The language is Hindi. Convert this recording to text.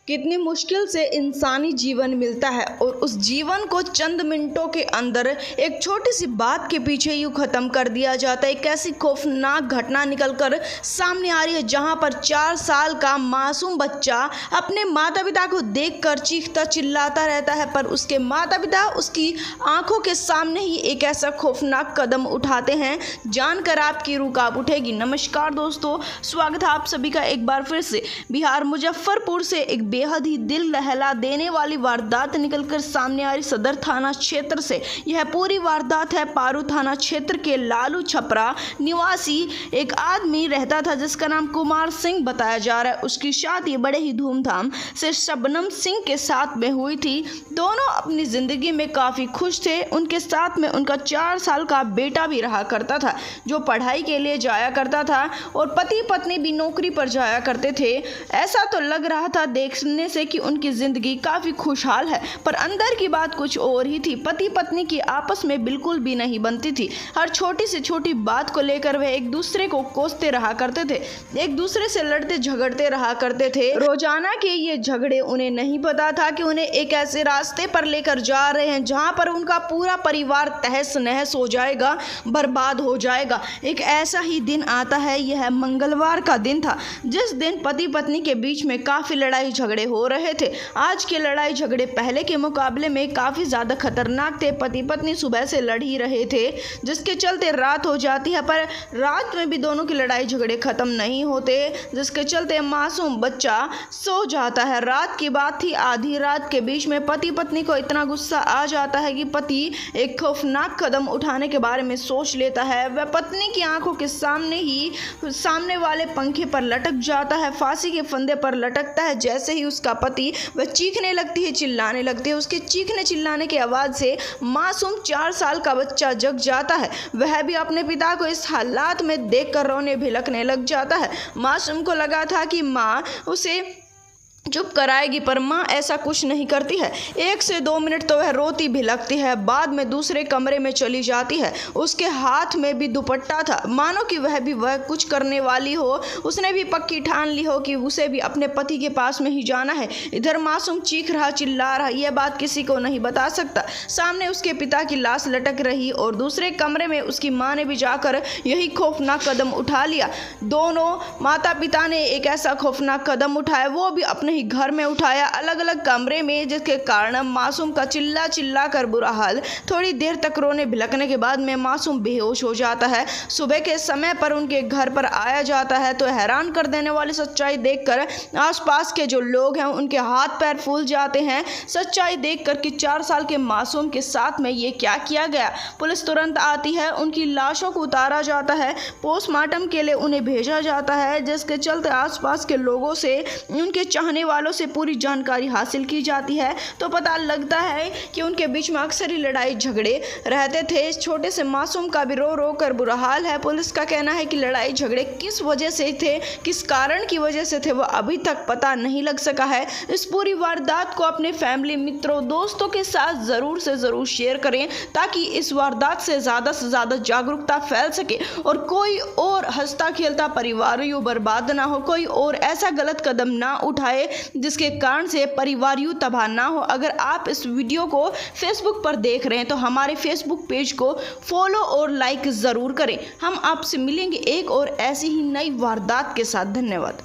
कितनी मुश्किल से इंसानी जीवन मिलता है और उस जीवन को चंद मिनटों के अंदर एक छोटी सी बात के पीछे यूँ ख़त्म कर दिया जाता है। एक ऐसी खौफनाक घटना निकलकर सामने आ रही है जहां पर 4 साल का मासूम बच्चा अपने माता पिता को देखकर चीखता चिल्लाता रहता है, पर उसके माता पिता उसकी आंखों के सामने ही एक ऐसा खौफनाक कदम उठाते हैं, जानकर आपकी रूह कांप उठेगी। नमस्कार दोस्तों, स्वागत है आप सभी का एक बार फिर से। बिहार मुजफ्फरपुर से एक बेहद ही दिल दहला देने वाली वारदात निकलकर सामने आ रही सदर थाना क्षेत्र से। यह पूरी वारदात है पारू थाना क्षेत्र के लालू छपरा निवासी एक आदमी रहता था जिसका नाम कुमार सिंह बताया जा रहा है। उसकी शादी बड़े ही धूमधाम से शबनम सिंह के साथ में हुई थी। दोनों अपनी जिंदगी में काफ़ी खुश थे। उनके साथ में उनका 4 साल का बेटा भी रहा करता था जो पढ़ाई के लिए जाया करता था और पति पत्नी भी नौकरी पर जाया करते थे। ऐसा तो लग रहा था देखने से कि उनकी जिंदगी काफ़ी खुशहाल है, पर अंदर की बात कुछ और ही थी। पति पत्नी की आपस में बिल्कुल भी नहीं बनती थी। हर छोटी से छोटी बात को लेकर वे एक दूसरे को कोसते रहा करते थे, एक दूसरे से लड़ते झगड़ते रहा करते थे। रोजाना के ये झगड़े उन्हें नहीं पता था कि उन्हें एक ऐसे रास्ते पर लेकर जा रहे हैं जहां पर उनका पूरा परिवार तहस नहस हो जाएगा, बर्बाद हो जाएगा। एक ऐसा ही दिन आता है, यह मंगलवार का दिन था जिस दिन पति पत्नी के बीच में काफ़ी लड़ाई झगड़े हो रहे थे। आज के लड़ाई झगड़े पहले के मुकाबले में काफ़ी ज़्यादा खतरनाक थे। पति पत्नी सुबह से लड़ ही रहे थे जिसके चलते रात हो जाती है, पर रात में भी दोनों की लड़ाई झगड़े ख़त्म नहीं होते, जिसके चलते मासूम बच्चा सो जाता है। रात की बात थी, आधी रात के बीच में पति पत्नी को इतना गुस्सा आ जाता है कि पति एक खौफनाक कदम उठाने के बारे में सोच लेता है। वह पत्नी की आंखों के सामने ही सामने वाले पंखे पर लटक जाता है, फांसी के फंदे पर लटकता है। जैसे ही उसका पति वह चीखने लगती है, चिल्लाने लगती है। उसके चीखने चिल्लाने की आवाज़ से मासूम 4 साल का बच्चा जग जाता है। वह भी अपने पिता को इस हालात में देखकर रोने भिलकने लग जाता है। मासूम को लगा था कि माँ उसे चुप कराएगी, पर माँ ऐसा कुछ नहीं करती है। 1 से 2 मिनट तो वह रोती भिलकती है, बाद में दूसरे कमरे में चली जाती है। उसके हाथ में भी दुपट्टा था, मानो कि वह कुछ करने वाली हो। उसने भी पक्की ठान ली हो कि उसे भी अपने पति के पास में ही जाना है। इधर मासूम चीख रहा चिल्ला रहा, यह बात किसी को नहीं बता सकता। सामने उसके पिता की लाश लटक रही और दूसरे कमरे में उसकी माँ ने भी जाकर यही खौफनाक कदम उठा लिया। दोनों माता पिता ने एक ऐसा खौफनाक कदम उठाया, वो भी अपने ही घर में उठाया, अलग अलग कमरे में, जिसके कारण मासूम का चिल्ला चिल्ला कर बुरा हाल। थोड़ी देर तक रोने भिलकने के बाद में मासूम बेहोश हो जाता है। सुबह के समय पर उनके घर पर आया जाता है तो हैरान कर देने वाली सच्चाई देखकर आसपास के जो लोग हैं उनके हाथ पैर फूल जाते हैं। सच्चाई देखकर कि 4 साल के मासूम के साथ में ये क्या किया गया। पुलिस तुरंत आती है, उनकी लाशों को उतारा जाता है, पोस्टमार्टम के लिए उन्हें भेजा जाता है, जिसके चलते आसपास के लोगों से, उनके चाहने वालों से पूरी जानकारी हासिल की जाती है। तो पता लगता है कि उनके बीच में अक्सर ही लड़ाई झगड़े रहते थे। इस छोटे से मासूम का भी रो रो कर बुरा हाल है। पुलिस का कहना है कि लड़ाई झगड़े किस वजह से थे, किस कारण की वजह से थे, वो अभी तक पता नहीं लग सका है। इस पूरी वारदात को अपने फैमिली, मित्रों, दोस्तों के साथ ज़रूर से ज़रूर शेयर करें ताकि इस वारदात से ज़्यादा जागरूकता फैल सके और कोई और हंसता खेलता परिवार यूँ बर्बाद ना हो, कोई और ऐसा गलत कदम ना उठाए जिसके कारण से परिवार यूँ तबाह ना हो। अगर आप इस वीडियो को फेसबुक पर देख रहे हैं तो हमारे फेसबुक पेज को फॉलो और लाइक ज़रूर करें। हम आपसे मिलेंगे एक और ऐसी ही नई वारदात के साथ। धन्यवाद।